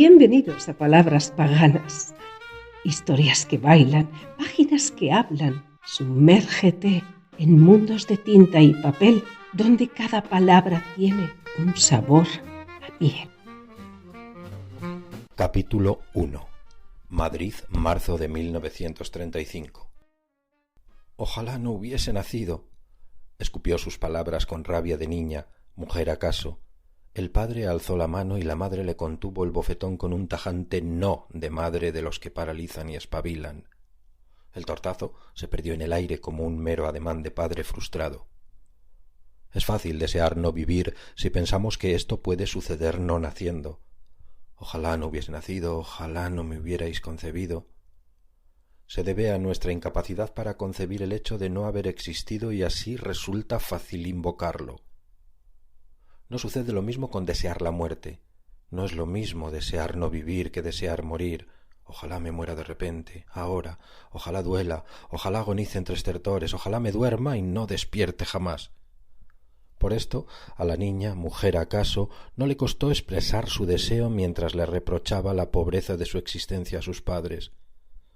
Bienvenidos a Palabras Paganas. Historias que bailan, páginas que hablan. Sumérgete en mundos de tinta y papel, donde cada palabra tiene un sabor a miel. Capítulo 1. Madrid, marzo de 1935. Ojalá no hubiese nacido. Escupió sus palabras con rabia de niña, mujer acaso. El padre alzó la mano y la madre le contuvo el bofetón con un tajante no de madre de los que paralizan y espabilan. El tortazo se perdió en el aire como un mero ademán de padre frustrado. Es fácil desear no vivir si pensamos que esto puede suceder no naciendo. Ojalá no hubiese nacido, ojalá no me hubierais concebido. Se debe a nuestra incapacidad para concebir el hecho de no haber existido y así resulta fácil invocarlo. No sucede lo mismo con desear la muerte. No es lo mismo desear no vivir que desear morir. Ojalá me muera de repente, ahora, ojalá duela, ojalá agonice entre estertores, ojalá me duerma y no despierte jamás. Por esto, a la niña, mujer acaso, no le costó expresar su deseo mientras le reprochaba la pobreza de su existencia a sus padres.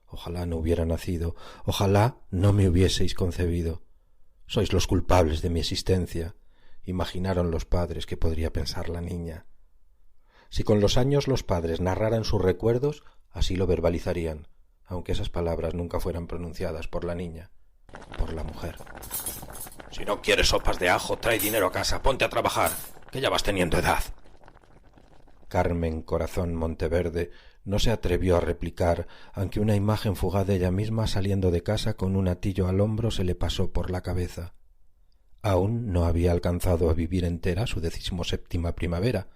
Ojalá no hubiera nacido, ojalá no me hubieseis concebido. Sois los culpables de mi existencia. Imaginaron los padres que podría pensar la niña. Si con los años los padres narraran sus recuerdos, así lo verbalizarían, aunque esas palabras nunca fueran pronunciadas por la niña, por la mujer. Si no quieres sopas de ajo, trae dinero a casa, ponte a trabajar, que ya vas teniendo edad. Carmen Corazón Monteverde no se atrevió a replicar, aunque una imagen fugaz de ella misma saliendo de casa con un atillo al hombro se le pasó por la cabeza. Aún no había alcanzado a vivir entera su 17ª primavera,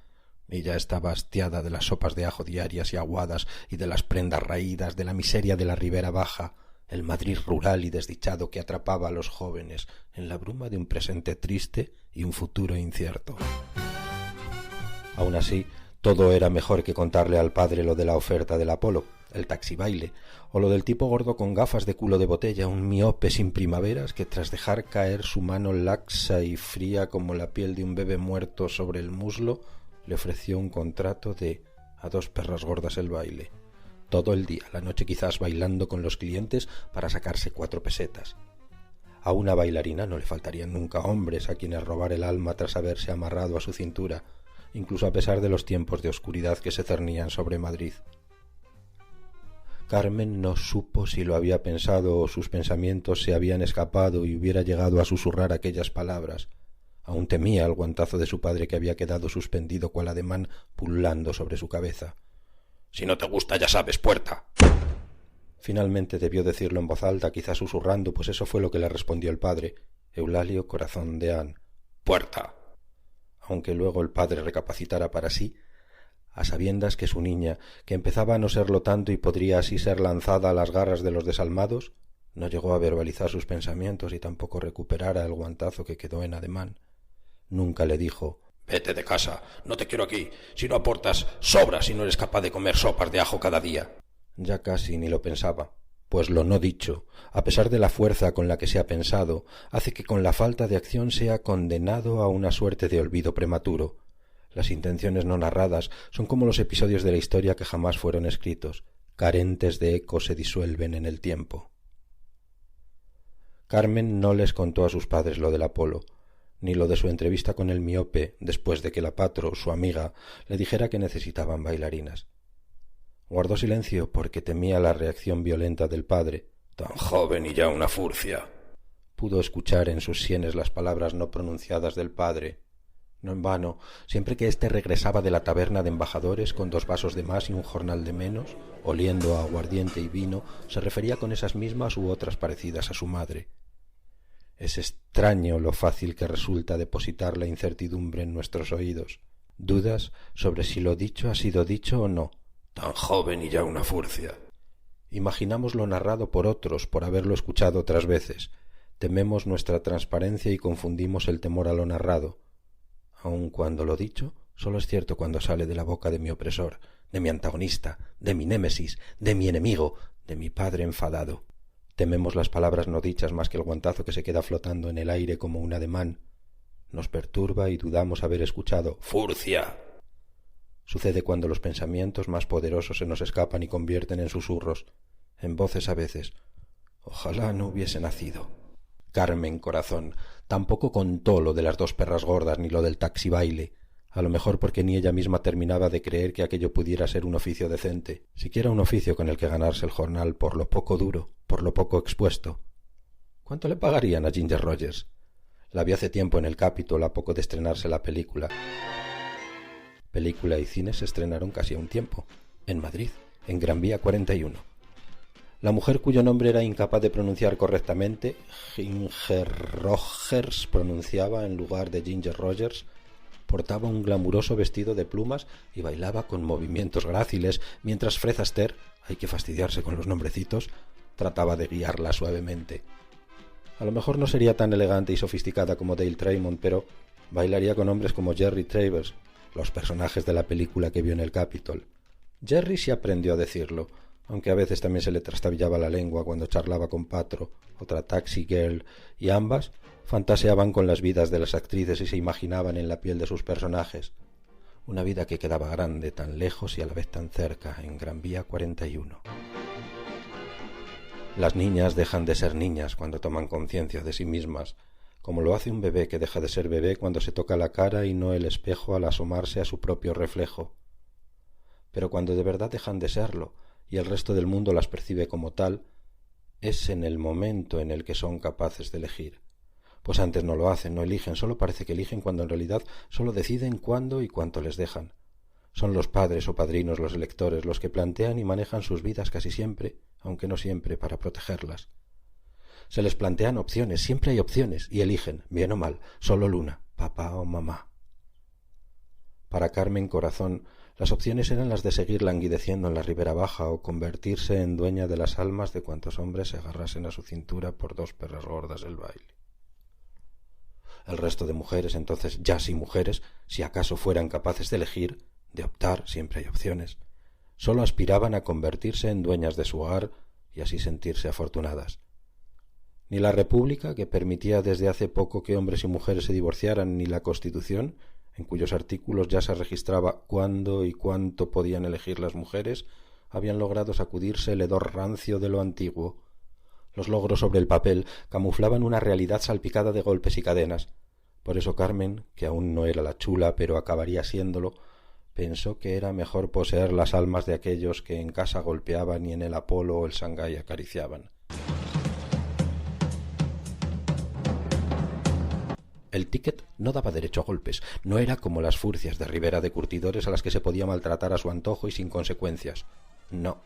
y ya estaba hastiada de las sopas de ajo diarias y aguadas y de las prendas raídas, de la miseria de la Ribera Baja, el Madrid rural y desdichado que atrapaba a los jóvenes en la bruma de un presente triste y un futuro incierto. Aun así, todo era mejor que contarle al padre lo de la oferta del Apolo, el taxibaile, o lo del tipo gordo con gafas de culo de botella, un miope sin primaveras que tras dejar caer su mano laxa y fría como la piel de un bebé muerto sobre el muslo, le ofreció un contrato de a 2 perras gordas el baile. Todo el día, la noche quizás bailando con los clientes para sacarse 4 pesetas. A una bailarina no le faltarían nunca hombres a quienes robar el alma tras haberse amarrado a su cintura, incluso a pesar de los tiempos de oscuridad que se cernían sobre Madrid. Carmen no supo si lo había pensado o sus pensamientos se habían escapado y hubiera llegado a susurrar aquellas palabras. Aún temía el guantazo de su padre que había quedado suspendido cual ademán pululando sobre su cabeza. «Si no te gusta, ya sabes, puerta». Finalmente debió decirlo en voz alta, quizás susurrando, pues eso fue lo que le respondió el padre, Eulalio Corazón de An. «Puerta». Aunque luego el padre recapacitara para sí, a sabiendas que su niña, que empezaba a no serlo tanto y podría así ser lanzada a las garras de los desalmados, no llegó a verbalizar sus pensamientos y tampoco recuperara el guantazo que quedó en ademán. Nunca le dijo: «Vete de casa, no te quiero aquí, si no aportas, sobras si no eres capaz de comer sopas de ajo cada día». Ya casi ni lo pensaba, pues lo no dicho, a pesar de la fuerza con la que se ha pensado, hace que con la falta de acción sea condenado a una suerte de olvido prematuro. Las intenciones no narradas son como los episodios de la historia que jamás fueron escritos, carentes de eco se disuelven en el tiempo. Carmen no les contó a sus padres lo del Apolo, ni lo de su entrevista con el miope después de que la patro, su amiga, le dijera que necesitaban bailarinas. Guardó silencio porque temía la reacción violenta del padre. «Tan joven y ya una furcia». Pudo escuchar en sus sienes las palabras no pronunciadas del padre. No en vano, siempre que éste regresaba de la taberna de embajadores con 2 vasos de más y un jornal de menos, oliendo a aguardiente y vino, se refería con esas mismas u otras parecidas a su madre. Es extraño lo fácil que resulta depositar la incertidumbre en nuestros oídos. Dudas sobre si lo dicho ha sido dicho o no. «Tan joven y ya una furcia». Imaginamos lo narrado por otros por haberlo escuchado otras veces. Tememos nuestra transparencia y confundimos el temor a lo narrado. Aun cuando lo dicho solo es cierto cuando sale de la boca de mi opresor, de mi antagonista, de mi némesis, de mi enemigo, de mi padre enfadado. Tememos las palabras no dichas más que el guantazo que se queda flotando en el aire como un ademán. Nos perturba y dudamos haber escuchado «furcia». Sucede cuando los pensamientos más poderosos se nos escapan y convierten en susurros, en voces a veces. Ojalá no hubiese nacido. Carmen Corazón tampoco contó lo de las dos perras gordas ni lo del taxi baile, a lo mejor porque ni ella misma terminaba de creer que aquello pudiera ser un oficio decente, siquiera un oficio con el que ganarse el jornal por lo poco duro, por lo poco expuesto. ¿Cuánto le pagarían a Ginger Rogers? La vi hace tiempo en el Capitol a poco de estrenarse la película. Película y cine se estrenaron casi a un tiempo, en Madrid, en Gran Vía 41. La mujer cuyo nombre era incapaz de pronunciar correctamente, Ginger Rogers pronunciaba en lugar de Ginger Rogers, portaba un glamuroso vestido de plumas y bailaba con movimientos gráciles, mientras Fred Astaire, hay que fastidiarse con los nombrecitos, trataba de guiarla suavemente. A lo mejor no sería tan elegante y sofisticada como Dale Traymond, pero bailaría con hombres como Jerry Travers, los personajes de la película que vio en el Capitol. Jerry sí aprendió a decirlo, aunque a veces también se le trastabillaba la lengua cuando charlaba con Patro, otra taxi girl, y ambas fantaseaban con las vidas de las actrices y se imaginaban en la piel de sus personajes. Una vida que quedaba grande, tan lejos y a la vez tan cerca, en Gran Vía 41. Las niñas dejan de ser niñas cuando toman conciencia de sí mismas, como lo hace un bebé que deja de ser bebé cuando se toca la cara y no el espejo al asomarse a su propio reflejo. Pero cuando de verdad dejan de serlo y el resto del mundo las percibe como tal, es en el momento en el que son capaces de elegir. Pues antes no lo hacen, no eligen, solo parece que eligen cuando en realidad solo deciden cuándo y cuánto les dejan. Son los padres o padrinos, los electores, los que plantean y manejan sus vidas casi siempre, aunque no siempre, para protegerlas. Se les plantean opciones, siempre hay opciones, y eligen, bien o mal, solo Luna, papá o mamá. Para Carmen Corazón, las opciones eran las de seguir languideciendo en la Ribera Baja o convertirse en dueña de las almas de cuantos hombres se agarrasen a su cintura por dos perras gordas del baile. El resto de mujeres, entonces ya sí mujeres, si acaso fueran capaces de elegir, de optar, siempre hay opciones, solo aspiraban a convertirse en dueñas de su hogar y así sentirse afortunadas. Ni la República, que permitía desde hace poco que hombres y mujeres se divorciaran, ni la Constitución, en cuyos artículos ya se registraba cuándo y cuánto podían elegir las mujeres, habían logrado sacudirse el hedor rancio de lo antiguo. Los logros sobre el papel camuflaban una realidad salpicada de golpes y cadenas. Por eso Carmen, que aún no era la chula, pero acabaría siéndolo, pensó que era mejor poseer las almas de aquellos que en casa golpeaban y en el Apolo o el Shanghái acariciaban. El ticket no daba derecho a golpes, no era como las furcias de Ribera de curtidores a las que se podía maltratar a su antojo y sin consecuencias. No,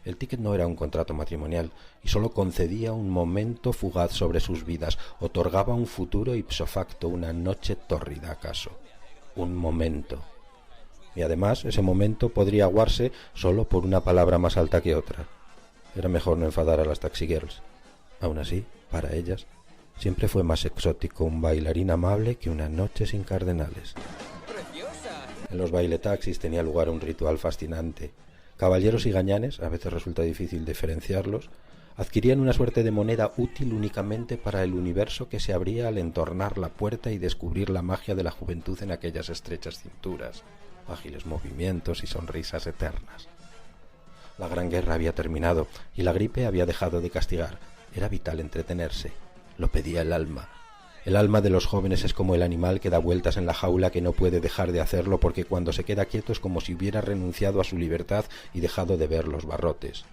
el ticket no era un contrato matrimonial y sólo concedía un momento fugaz sobre sus vidas, otorgaba un futuro ipso facto, una noche tórrida acaso. Un momento. Y además ese momento podría aguarse solo por una palabra más alta que otra. Era mejor no enfadar a las taxi girls. Aún así, para ellas, siempre fue más exótico un bailarín amable que una noche sin cardenales. En los bailetaxis tenía lugar un ritual fascinante. Caballeros y gañanes, a veces resulta difícil diferenciarlos, adquirían una suerte de moneda útil únicamente para el universo que se abría al entornar la puerta y descubrir la magia de la juventud en aquellas estrechas cinturas, ágiles movimientos y sonrisas eternas. La Gran Guerra había terminado y la gripe había dejado de castigar. Era vital entretenerse. Lo pedía el alma. El alma de los jóvenes es como el animal que da vueltas en la jaula que no puede dejar de hacerlo porque cuando se queda quieto es como si hubiera renunciado a su libertad y dejado de ver los barrotes.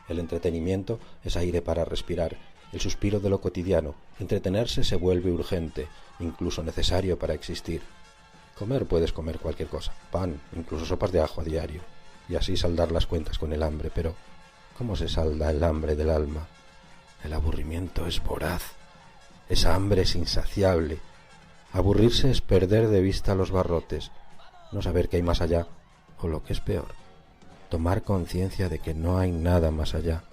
El entretenimiento es aire para respirar, el suspiro de lo cotidiano. Entretenerse se vuelve urgente, incluso necesario para existir. Comer puedes comer cualquier cosa, pan, incluso sopas de ajo a diario, y así saldar las cuentas con el hambre, pero ¿cómo se salda el hambre del alma? El aburrimiento es voraz, esa hambre es insaciable. Aburrirse es perder de vista los barrotes, no saber qué hay más allá, o lo que es peor, tomar conciencia de que no hay nada más allá.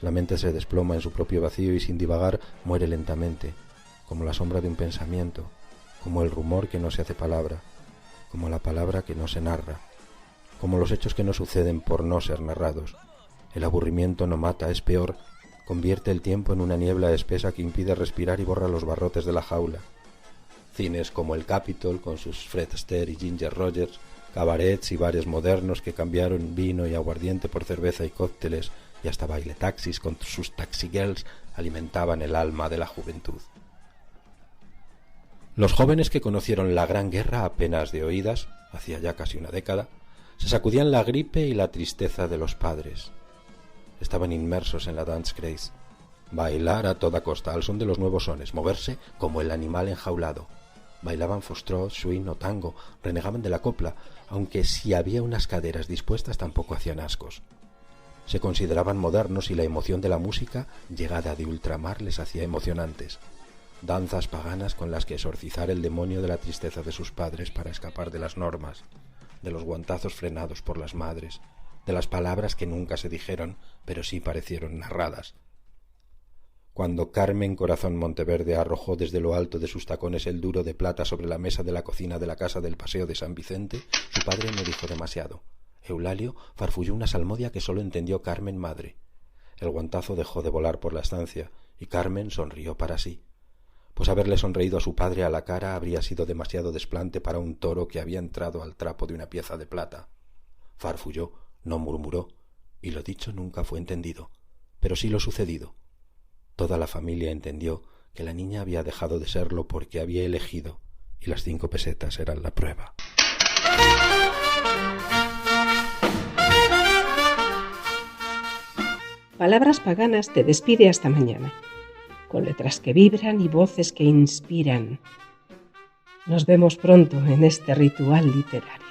La mente se desploma en su propio vacío y sin divagar muere lentamente, como la sombra de un pensamiento, como el rumor que no se hace palabra, como la palabra que no se narra, como los hechos que no suceden por no ser narrados. El aburrimiento no mata, es peor, convierte el tiempo en una niebla espesa que impide respirar y borra los barrotes de la jaula. Cines como el Capitol, con sus Fred Astaire y Ginger Rogers, cabarets y bares modernos que cambiaron vino y aguardiente por cerveza y cócteles, y hasta bailetaxis con sus taxigirls alimentaban el alma de la juventud. Los jóvenes que conocieron la Gran Guerra apenas de oídas, hacía ya casi una década, se sacudían la gripe y la tristeza de los padres. Estaban inmersos en la dance craze. Bailar a toda costa al son de los nuevos sones, moverse como el animal enjaulado. Bailaban foxtrot, swing o tango, renegaban de la copla, aunque si había unas caderas dispuestas tampoco hacían ascos. Se consideraban modernos y la emoción de la música, llegada de ultramar, les hacía emocionantes. Danzas paganas con las que exorcizar el demonio de la tristeza de sus padres para escapar de las normas, de los guantazos frenados por las madres, de las palabras que nunca se dijeron, pero sí parecieron narradas. Cuando Carmen Corazón Monteverde arrojó desde lo alto de sus tacones el duro de plata sobre la mesa de la cocina de la casa del Paseo de San Vicente, su padre no dijo demasiado. Eulalio farfulló una salmodia que solo entendió Carmen madre. El guantazo dejó de volar por la estancia y Carmen sonrió para sí, pues haberle sonreído a su padre a la cara habría sido demasiado desplante para un toro que había entrado al trapo de una pieza de plata. Farfulló, no murmuró, y lo dicho nunca fue entendido, pero sí lo sucedido. Toda la familia entendió que la niña había dejado de serlo porque había elegido, y las 5 pesetas eran la prueba. Palabras Paganas te despide hasta mañana, con letras que vibran y voces que inspiran. Nos vemos pronto en este ritual literario.